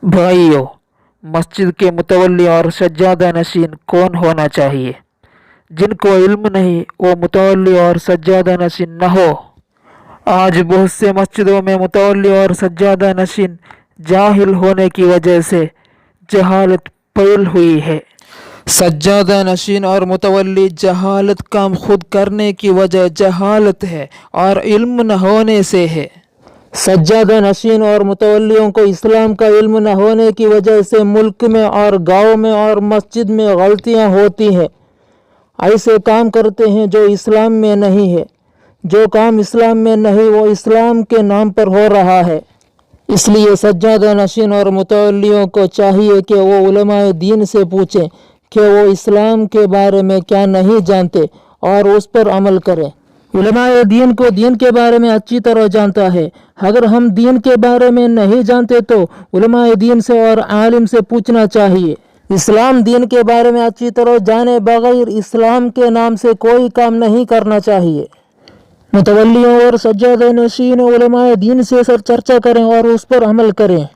भाइयों, मस्जिद के मुतवल्ली और सज्जादा नशीन कौन होना चाहिए? जिनको इल्म नहीं वो मुतवल्ली और सज्जादा नशीन न हो। आज बहुत से मस्जिदों में मुतवल्ली और सज्जादा नशीन जाहिल होने की वजह से जहालत फैल हुई है। सज्जादा नशीन और मुतवल्ली जहालत काम खुद करने की वजह जहालत है और इल्म न होने से है। सज्जादा नशीन और मुतवल्लियों को इस्लाम का इल्म न होने की वजह से मुल्क में और गांव में और मस्जिद में गलतियां होती हैं। ऐसे काम करते हैं जो इस्लाम में नहीं है। जो काम इस्लाम में नहीं वो इस्लाम के नाम पर हो रहा है। इसलिए सज्जादा नशीन और मुतवल्लियों को चाहिए कि वो उलमाए दीन से पूछें कि वो इस्लाम के बारे में क्या नहीं जानते और उस पर अमल करें। उलमाए दीन को दीन के बारे में अच्छी तरह जानता है। अगर हम दीन के बारे में नहीं जानते तो उलमाए दीन से और आलिम से पूछना चाहिए। इस्लाम दीन के बारे में अच्छी तरह जाने बगैर इस्लाम के नाम से कोई काम नहीं करना चाहिए। मुतवल्लियों और सज्जादा नशीन उलमाए दीन से सर चर्चा करें और उस पर अमल करें।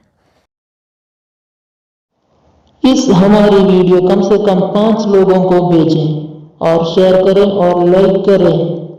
इस हमारी वीडियो कम से कम 5 लोगों को भेजें और शेयर करें और लाइक करें।